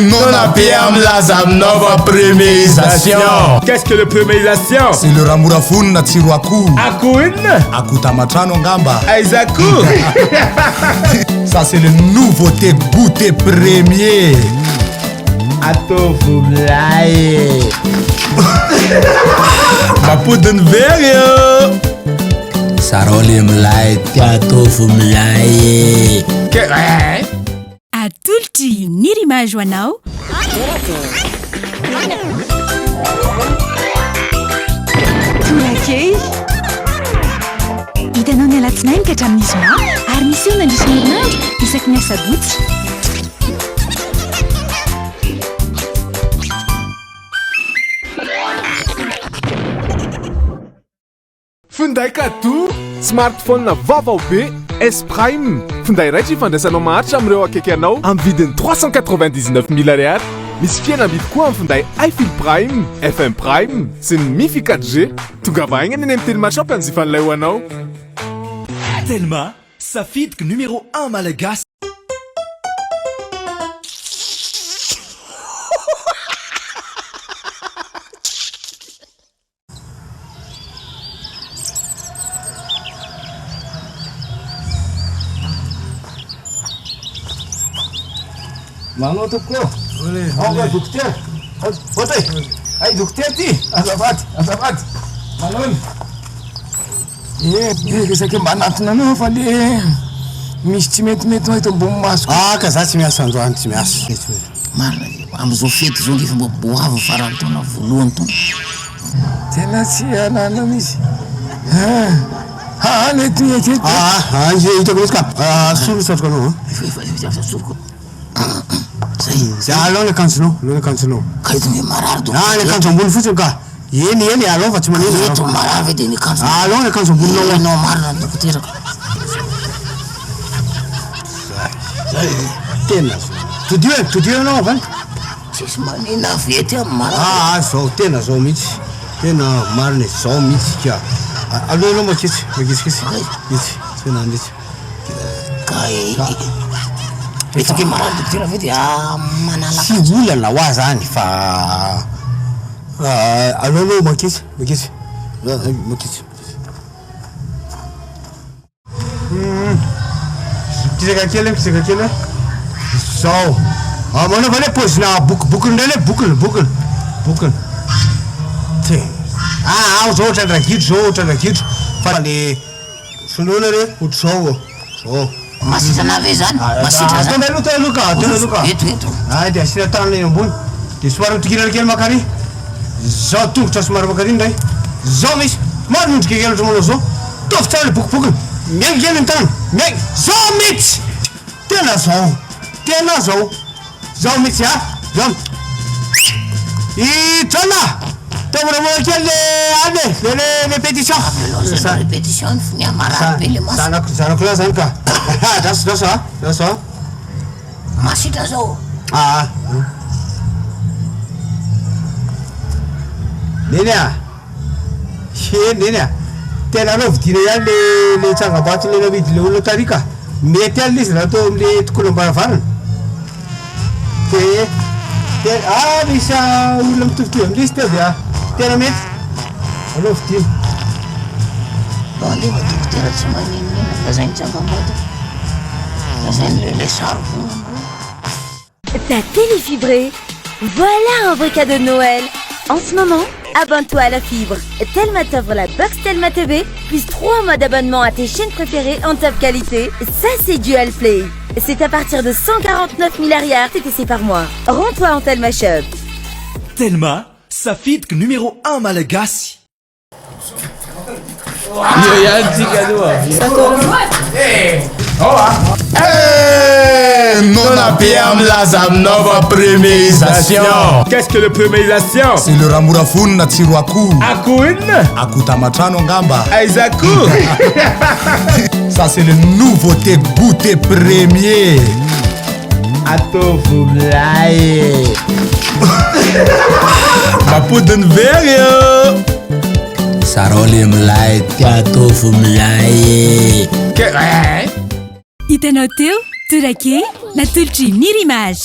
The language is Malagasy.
Non abbiamo la nova premierisation. Qu'est-ce que le premierisation? C'est le ramurafuni na tsiro akoho. Akoho inona? Akoho tamatrano angamba. Aiza akoho? Ça c'est le nouveauté goûter premier. Atovo milay. Mapodiny very yo. Saroli milay, atovo milay. Atolotry ny rimage ho anao. Tolakey hitanao ny alatsinainy ka hatramin'ny zoma ary misy eo nandrisy ny herinandro isaky ny asabotsy. Finday kado smartphone na vaovao be S Prime. Finday raitra ifandraisanao maharitra amin'ireo akaiky anao amin'ny vidiny 399 000 ariary. Misy fihenam-bidy koa amin'ny finday iFill Prime, FM Prime sy ny Mifi 4G. Tonga vahaigna ny amin'ny teny mashop anjifan'ilay ho anao. Telma, safidiky numéro 1 malagasy. Manao tompoko. Dokotera. Otay. Ay dokotera ty. Azafady. Manao. Resaky manatona anao fa le misy tsy metimety eto ambony masoko. Ka za tsy miasa androany, tsy miasa. Marina am'izao fety zao lefa mba boavo farany taona voalohany taona. Tena tsy anana misy. Nety. Hitako misy ka. Solo satroko anao. Soroko. Zay alao le kanjonao. Ka eto ny marary do. Le kanjo ambony fotsiny ka. Eny alao fa tsy manino. Eto marary de ny kanjo. Alao le kanjo amboninao. Anao marina ny dokotera. Tena. Todio anao avany. Tsisy manina vety amin'ny marary. Zao tena zao mihitsy. Tena marina zao mihitsy ka. Alao makitsy. Mihitsy. Tena mihitsy. Petsaky marary dokotera vety manala. Tsy olana ho azy zany fa alao makitsy. Kisaka kely. Zao. Manao va le pozina bokony ndray le bokony. Te. Zao ohatra dragidro. Fa le soloana re ohatra zao. Masitana ve zany? Masitra zany. Tena loka. Eto. De asina tanana eny ambony. De somary mitokilana kely makary. Zao tongotra somary makary ndray. Zao misy. Maro mindrika kely ohatranao zao. Tovy tsara le bokobokony. Miainga kely ny tany. Miainga. Zao mihitsy. Tena zao. Zao mihitsy Zao. Itana. Tavora kely le pétition. Le pétition fony amarary be le maso. Zanako la zany ka. Daso. Masitra zao. Neny. Tena anao vidina ihany le tsangabato le navidy le olona tary ka. Mety ihany izy raha atao am'le tokony ambaravarana. Misy olona mitovitovy am'le izy teo dia tena mety. Anao vidina. Alefa dokotera tsy maninona lazainy tsangambato. Lazainy le saro. Ta télé fibrée, voilà un vrai cadeau de Noël. En ce moment, abonne-toi à la fibre. Telma t'offre la box Telma TV, plus 3 mois d'abonnement à tes chaînes préférées en top qualité. Ça, c'est Dual Play. C'est à partir de 149 000 ariary TTC par mois. Rends-toi en Telma Shop. Telma, safidiky numéro 1 malagasy. Non abbiamo la nova premierisation. Qu'est-ce que le premierisation? C'est le ramurafuni na tsiro akoho. Akoho inona? Akoho tamatrano angamba. Aiza akoho? Ça c'est le nouveauté goûter premier. Atovo milay. Mapodiny very yo. sarole milay tiatofo milay hitanao teo torake natolotry Miri Image.